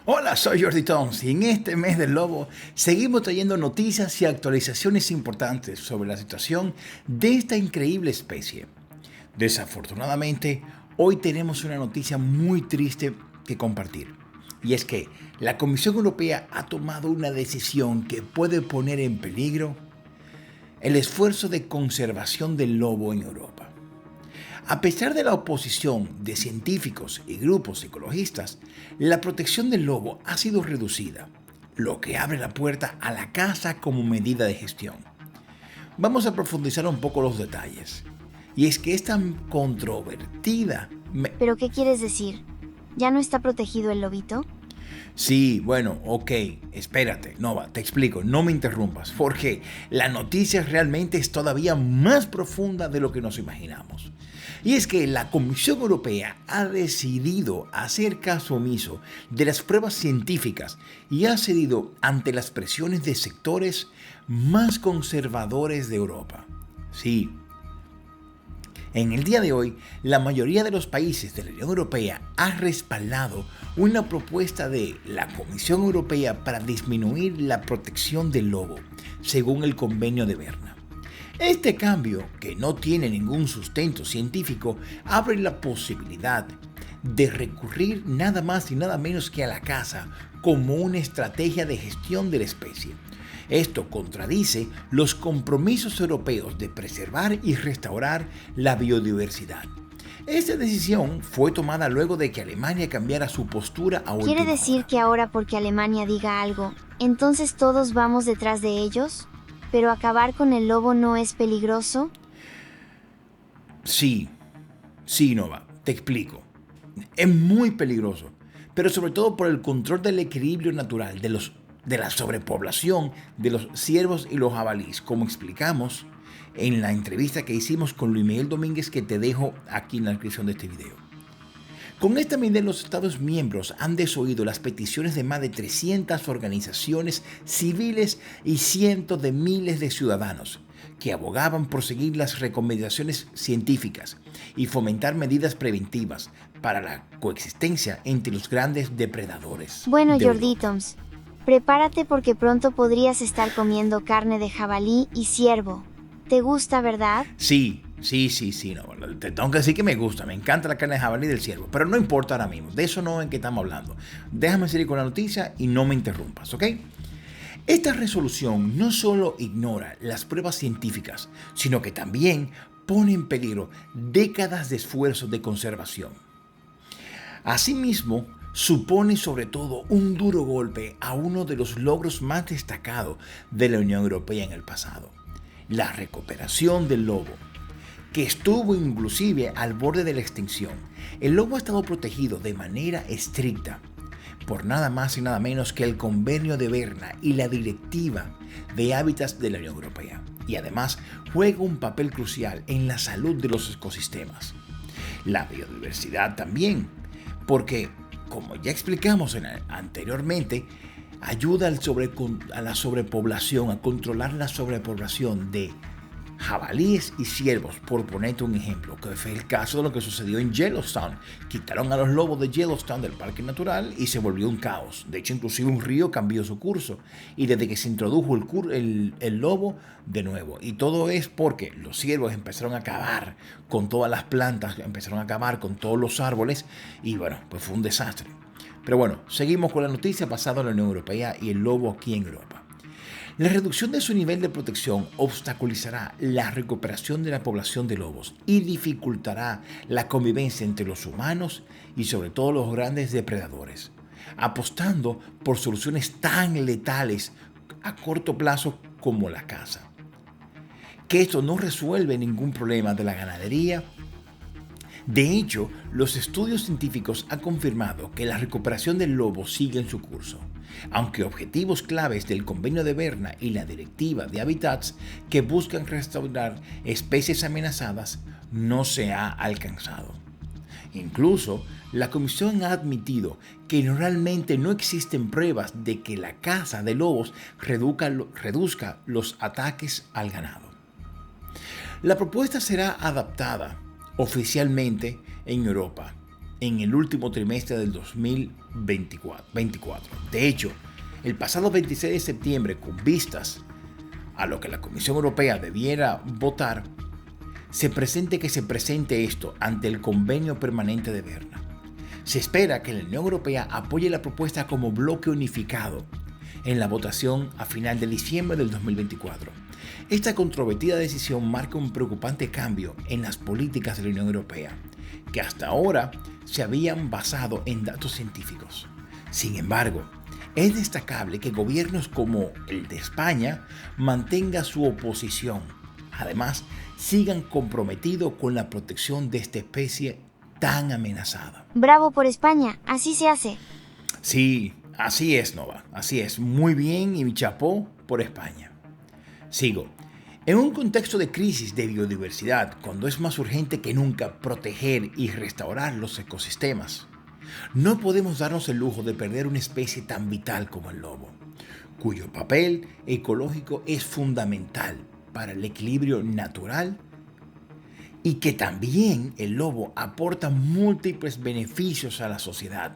Hola, soy Jordi Tons y en este mes del lobo seguimos trayendo noticias y actualizaciones importantes sobre la situación de esta increíble especie. Desafortunadamente, hoy tenemos una noticia muy triste que compartir. Y es que la Comisión Europea ha tomado una decisión que puede poner en peligro el esfuerzo de conservación del lobo en Europa. A pesar de la oposición de científicos y grupos ecologistas, la protección del lobo ha sido reducida, lo que abre la puerta a la caza como medida de gestión. Vamos a profundizar un poco los detalles. Y es que es tan controvertida. ¿Pero qué quieres decir? ¿Ya no está protegido el lobito? Sí, bueno, ok, espérate, Nova, te explico, no me interrumpas, porque la noticia realmente es todavía más profunda de lo que nos imaginamos. Y es que la Comisión Europea ha decidido hacer caso omiso de las pruebas científicas y ha cedido ante las presiones de sectores más conservadores de Europa. Sí, en el día de hoy, la mayoría de los países de la Unión Europea ha respaldado una propuesta de la Comisión Europea para disminuir la protección del lobo, según el Convenio de Berna. Este cambio, que no tiene ningún sustento científico, abre la posibilidad de recurrir nada más y nada menos que a la caza como una estrategia de gestión de la especie. Esto contradice los compromisos europeos de preservar y restaurar la biodiversidad. Esta decisión fue tomada luego de que Alemania cambiara su postura a ¿Quiere última decir hora. que ahora porque Alemania diga algo, entonces todos vamos detrás de ellos? ¿Pero acabar con el lobo no es peligroso? Sí, sí, Nova, te explico. Es muy peligroso, pero sobre todo por el control del equilibrio natural de la sobrepoblación de los ciervos y los jabalíes, como explicamos en la entrevista que hicimos con Luis Miguel Domínguez, que te dejo aquí en la descripción de este video. Con esta medida los Estados miembros han desoído las peticiones de más de 300 organizaciones civiles y cientos de miles de ciudadanos que abogaban por seguir las recomendaciones científicas y fomentar medidas preventivas para la coexistencia entre los grandes depredadores Bueno, de Jordi Europa. Toms, prepárate porque pronto podrías estar comiendo carne de jabalí y ciervo. ¿Te gusta, verdad? Sí, no, te tengo que decir que me gusta, me encanta la carne de jabalí y del ciervo, pero no importa ahora mismo, de eso no es en que estamos hablando. Déjame seguir con la noticia y no me interrumpas, ¿ok? Esta resolución no solo ignora las pruebas científicas, sino que también pone en peligro décadas de esfuerzos de conservación. Asimismo, supone sobre todo un duro golpe a uno de los logros más destacados de la Unión Europea en el pasado, la recuperación del lobo, que estuvo inclusive al borde de la extinción. El lobo ha estado protegido de manera estricta por nada más y nada menos que el Convenio de Berna y la Directiva de Hábitats de la Unión Europea. Y además juega un papel crucial en la salud de los ecosistemas. La biodiversidad también, porque, como ya explicamos anteriormente, ayuda a la sobrepoblación, a controlar la sobrepoblación de jabalíes y ciervos, por ponerte un ejemplo, que fue el caso de lo que sucedió en Yellowstone. Quitaron a los lobos de Yellowstone del parque natural y se volvió un caos. De hecho, inclusive un río cambió su curso. Y desde que se introdujo el lobo, de nuevo. Y todo es porque los ciervos empezaron a acabar con todas las plantas, empezaron a acabar con todos los árboles. Y bueno, pues fue un desastre. Pero bueno, seguimos con la noticia basada en la Unión Europea y el lobo aquí en Europa. La reducción de su nivel de protección obstaculizará la recuperación de la población de lobos y dificultará la convivencia entre los humanos y sobre todo los grandes depredadores, apostando por soluciones tan letales a corto plazo como la caza. Que esto no resuelve ningún problema de la ganadería. De hecho, los estudios científicos han confirmado que la recuperación del lobo sigue en su curso, aunque objetivos claves del Convenio de Berna y la Directiva de Hábitats que buscan restaurar especies amenazadas no se ha alcanzado. Incluso, la Comisión ha admitido que realmente no existen pruebas de que la caza de lobos reduzca los ataques al ganado. La propuesta será adaptada oficialmente en Europa en el último trimestre del 2024. De hecho, el pasado 26 de septiembre, con vistas a lo que la Comisión Europea debiera votar, se presente esto ante el Convenio Permanente de Berna. Se espera que la Unión Europea apoye la propuesta como bloque unificado en la votación a final de diciembre del 2024. Esta controvertida decisión marca un preocupante cambio en las políticas de la Unión Europea, que hasta ahora se habían basado en datos científicos. Sin embargo, es destacable que gobiernos como el de España mantengan su oposición. Además, sigan comprometidos con la protección de esta especie tan amenazada. Bravo por España, así se hace. Sí, así es, Nova, así es. Muy bien y chapó por España. Sigo. En un contexto de crisis de biodiversidad, cuando es más urgente que nunca proteger y restaurar los ecosistemas, no podemos darnos el lujo de perder una especie tan vital como el lobo, cuyo papel ecológico es fundamental para el equilibrio natural y que también el lobo aporta múltiples beneficios a la sociedad.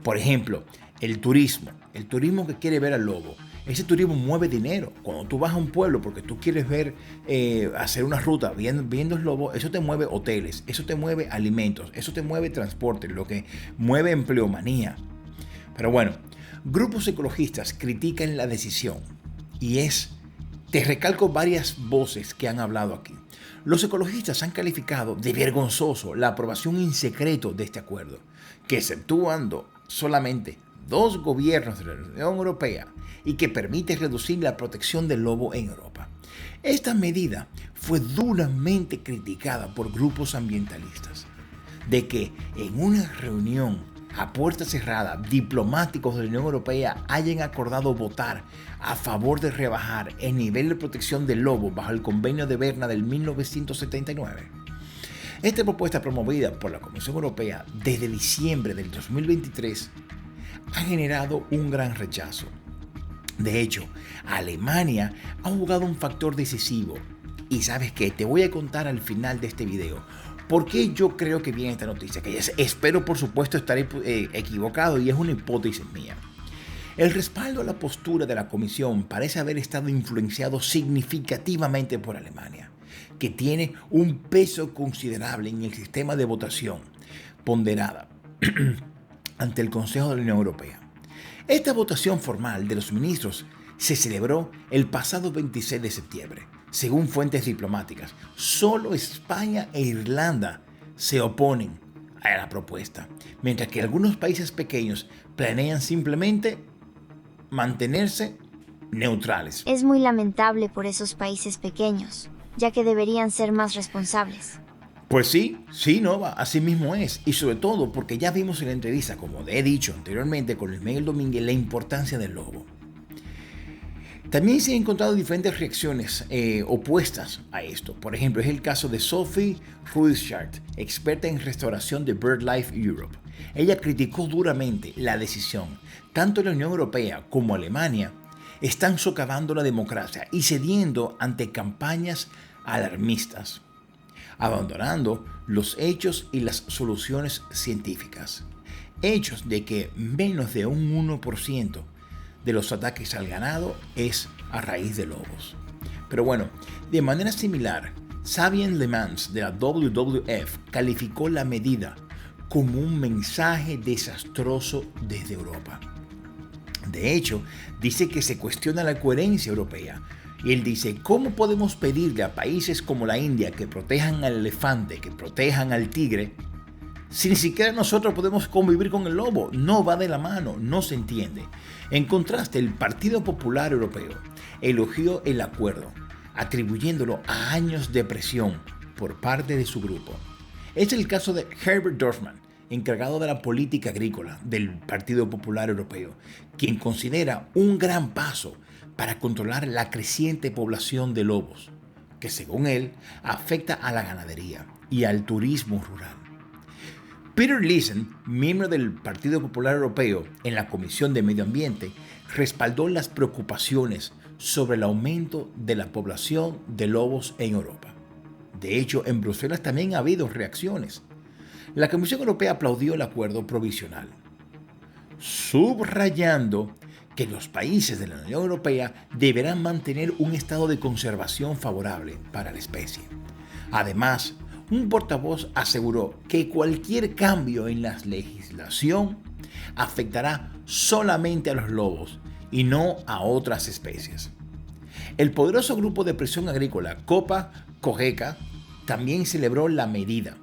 Por ejemplo, el turismo que quiere ver al lobo. Ese turismo mueve dinero. Cuando tú vas a un pueblo porque tú quieres ver, hacer una ruta viendo el lobo, eso te mueve hoteles, eso te mueve alimentos, eso te mueve transporte, lo que mueve empleomanía. Pero bueno, grupos ecologistas critican la decisión te recalco varias voces que han hablado aquí. Los ecologistas han calificado de vergonzoso la aprobación en secreto de este acuerdo, que exceptuando solamente 2 gobiernos de la Unión Europea y que permite reducir la protección del lobo en Europa. Esta medida fue duramente criticada por grupos ambientalistas, de que en una reunión a puerta cerrada, diplomáticos de la Unión Europea hayan acordado votar a favor de rebajar el nivel de protección del lobo bajo el Convenio de Berna del 1979. Esta propuesta, promovida por la Comisión Europea desde diciembre del 2023, ha generado un gran rechazo. De hecho, Alemania ha jugado un factor decisivo. Y ¿sabes qué? Te voy a contar al final de este video por qué yo creo que viene esta noticia, que espero por supuesto estar equivocado y es una hipótesis mía. El respaldo a la postura de la Comisión parece haber estado influenciado significativamente por Alemania, que tiene un peso considerable en el sistema de votación ponderada ante el Consejo de la Unión Europea. Esta votación formal de los ministros se celebró el pasado 26 de septiembre. Según fuentes diplomáticas, solo España e Irlanda se oponen a la propuesta, mientras que algunos países pequeños planean simplemente mantenerse neutrales. Es muy lamentable por esos países pequeños, ya que deberían ser más responsables. Pues sí, Nova, así mismo es. Y sobre todo porque ya vimos en la entrevista, como he dicho anteriormente con Luis Miguel Domínguez, la importancia del lobo. También se han encontrado diferentes reacciones opuestas a esto. Por ejemplo, es el caso de Sophie Ruischardt, experta en restauración de BirdLife Europe. Ella criticó duramente la decisión. Tanto la Unión Europea como Alemania están socavando la democracia y cediendo ante campañas alarmistas, abandonando los hechos y las soluciones científicas. Hechos de que menos de un 1% de los ataques al ganado es a raíz de lobos. Pero bueno, de manera similar, Xavier Le Mans de la WWF calificó la medida como un mensaje desastroso desde Europa. De hecho, dice que se cuestiona la coherencia europea. Y él dice, ¿cómo podemos pedirle a países como la India que protejan al elefante, que protejan al tigre, si ni siquiera nosotros podemos convivir con el lobo? No va de la mano, no se entiende. En contraste, el Partido Popular Europeo elogió el acuerdo, atribuyéndolo a años de presión por parte de su grupo. Es el caso de Herbert Dorfman, encargado de la política agrícola del Partido Popular Europeo, quien considera un gran paso para controlar la creciente población de lobos, que según él afecta a la ganadería y al turismo rural. Peter Leeson, miembro del Partido Popular Europeo en la Comisión de Medio Ambiente, respaldó las preocupaciones sobre el aumento de la población de lobos en Europa. De hecho, en Bruselas también ha habido reacciones. La Comisión Europea aplaudió el acuerdo provisional, subrayando que los países de la Unión Europea deberán mantener un estado de conservación favorable para la especie. Además, un portavoz aseguró que cualquier cambio en la legislación afectará solamente a los lobos y no a otras especies. El poderoso grupo de presión agrícola COPA-COGECA también celebró la medida,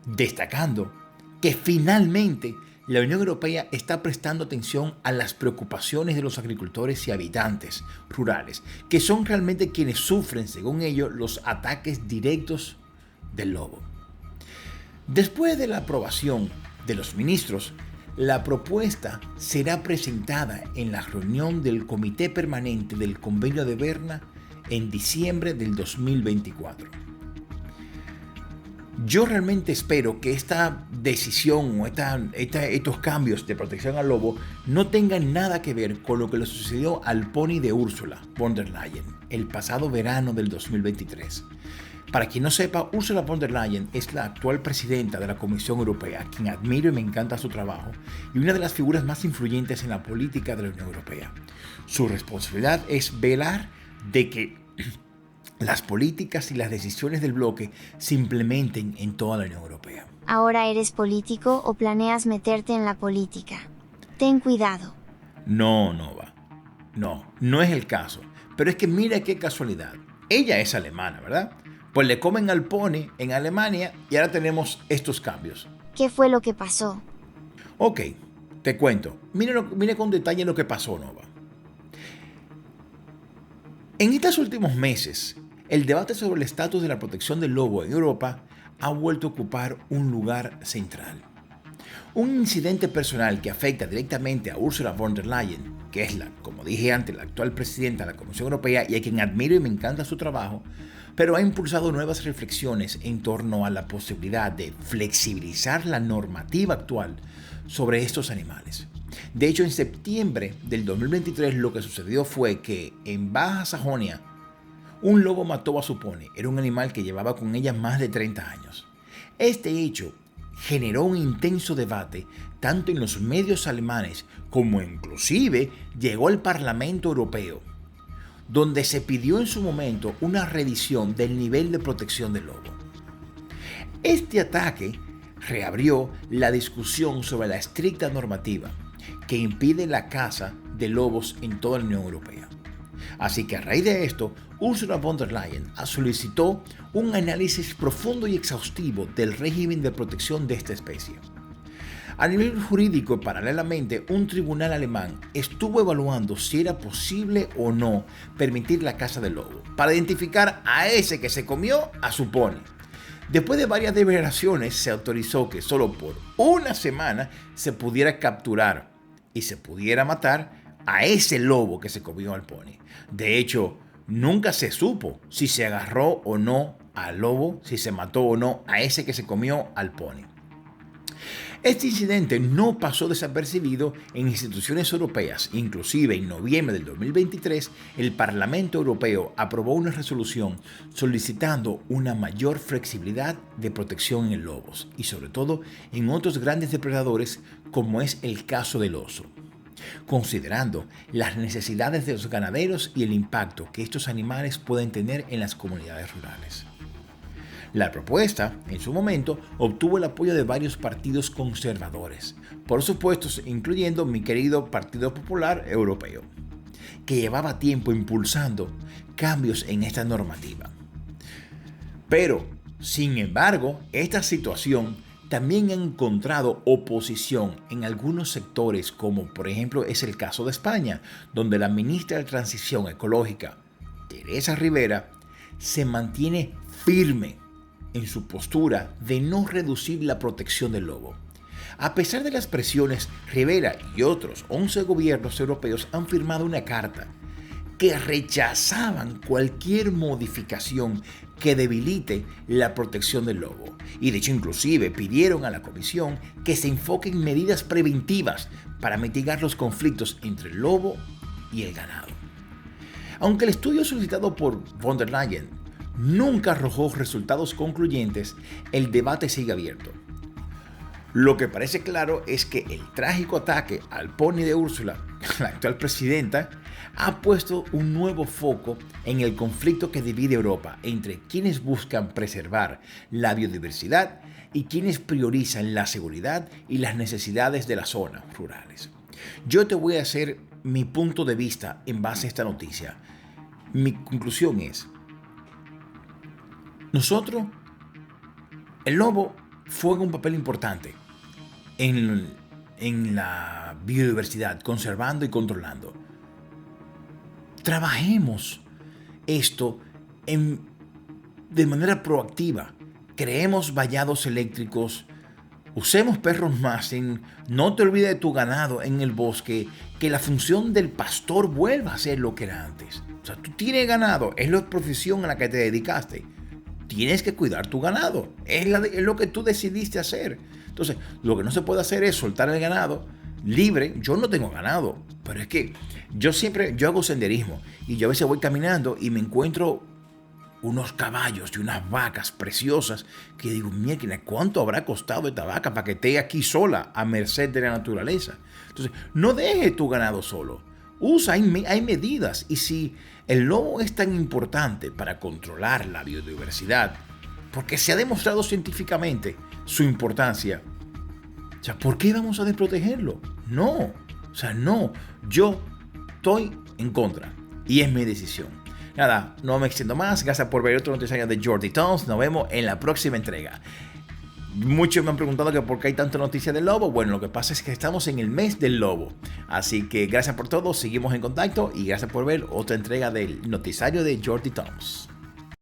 destacando que finalmente la Unión Europea está prestando atención a las preocupaciones de los agricultores y habitantes rurales, que son realmente quienes sufren, según ellos, los ataques directos del lobo. Después de la aprobación de los ministros, la propuesta será presentada en la reunión del Comité Permanente del Convenio de Berna en diciembre del 2024. Yo realmente espero que esta decisión o estos cambios de protección al lobo no tengan nada que ver con lo que le sucedió al pony de Ursula von der Leyen el pasado verano del 2023. Para quien no sepa, Ursula von der Leyen es la actual presidenta de la Comisión Europea, quien admiro y me encanta su trabajo, y una de las figuras más influyentes en la política de la Unión Europea. Su responsabilidad es velar de que las políticas y las decisiones del bloque se implementen en toda la Unión Europea. ¿Ahora eres político o planeas meterte en la política? Ten cuidado. No, Nova. No es el caso. Pero es que mira qué casualidad. Ella es alemana, ¿verdad? Pues le comen al pony en Alemania y ahora tenemos estos cambios. ¿Qué fue lo que pasó? Ok, te cuento. Mira con detalle lo que pasó, Nova. En estos últimos meses, el debate sobre el estatus de la protección del lobo en Europa ha vuelto a ocupar un lugar central. Un incidente personal que afecta directamente a Ursula von der Leyen, que es como dije antes, la actual presidenta de la Comisión Europea y a quien admiro y me encanta su trabajo, pero ha impulsado nuevas reflexiones en torno a la posibilidad de flexibilizar la normativa actual sobre estos animales. De hecho, en septiembre del 2023 lo que sucedió fue que en Baja Sajonia un lobo mató a su pony. Era un animal que llevaba con ella más de 30 años. Este hecho generó un intenso debate tanto en los medios alemanes como inclusive llegó al Parlamento Europeo, donde se pidió en su momento una revisión del nivel de protección del lobo. Este ataque reabrió la discusión sobre la estricta normativa que impide la caza de lobos en toda la Unión Europea. Así que a raíz de esto, Ursula von der Leyen solicitó un análisis profundo y exhaustivo del régimen de protección de esta especie. A nivel jurídico, paralelamente, un tribunal alemán estuvo evaluando si era posible o no permitir la caza del lobo, para identificar a ese que se comió a su pony. Después de varias deliberaciones, se autorizó que solo por una semana se pudiera capturar y se pudiera matar a ese lobo que se comió al pony. De hecho, nunca se supo si se agarró o no al lobo, si se mató o no a ese que se comió al pony. Este incidente no pasó desapercibido en instituciones europeas. Inclusive en noviembre del 2023, el Parlamento Europeo aprobó una resolución solicitando una mayor flexibilidad de protección en lobos y sobre todo en otros grandes depredadores como es el caso del oso, considerando las necesidades de los ganaderos y el impacto que estos animales pueden tener en las comunidades rurales. La propuesta, en su momento, obtuvo el apoyo de varios partidos conservadores, por supuesto incluyendo mi querido Partido Popular Europeo, que llevaba tiempo impulsando cambios en esta normativa. Pero, sin embargo, esta situación también ha encontrado oposición en algunos sectores, como por ejemplo es el caso de España, donde la ministra de Transición Ecológica, Teresa Rivera, se mantiene firme en su postura de no reducir la protección del lobo. A pesar de las presiones, Rivera y otros 11 gobiernos europeos han firmado una carta que rechazaban cualquier modificación que debilite la protección del lobo. Y de hecho inclusive pidieron a la Comisión que se enfoque en medidas preventivas para mitigar los conflictos entre el lobo y el ganado. Aunque el estudio solicitado por von der Leyen nunca arrojó resultados concluyentes, el debate sigue abierto. Lo que parece claro es que el trágico ataque al pony de Úrsula, la actual presidenta, ha puesto un nuevo foco en el conflicto que divide Europa entre quienes buscan preservar la biodiversidad y quienes priorizan la seguridad y las necesidades de las zonas rurales. Yo te voy a hacer mi punto de vista en base a esta noticia. Mi conclusión es, el lobo juega un papel importante en la biodiversidad, conservando y controlando. Trabajemos esto de manera proactiva. Creemos vallados eléctricos, usemos perros más, no te olvides de tu ganado en el bosque, que la función del pastor vuelva a ser lo que era antes. O sea, tú tienes ganado, es la profesión a la que te dedicaste. Tienes que cuidar tu ganado, es lo que tú decidiste hacer. Entonces, lo que no se puede hacer es soltar el ganado libre. Yo no tengo ganado, pero es que yo hago senderismo y yo a veces voy caminando y me encuentro unos caballos y unas vacas preciosas que digo, mira, ¿cuánto habrá costado esta vaca para que esté aquí sola a merced de la naturaleza? Entonces, no dejes tu ganado solo. Hay medidas, y si el lobo es tan importante para controlar la biodiversidad, porque se ha demostrado científicamente su importancia, o sea, ¿por qué vamos a desprotegerlo? No, yo estoy en contra y es mi decisión. Nada, no me extiendo más. Gracias por ver otro noticiario de Jordi Toms. Nos vemos en la próxima entrega. Muchos me han preguntado que por qué hay tanta noticia del lobo. Bueno, lo que pasa es que estamos en el mes del lobo. Así que gracias por todo, seguimos en contacto y gracias por ver otra entrega del noticiario de Jordi Toms.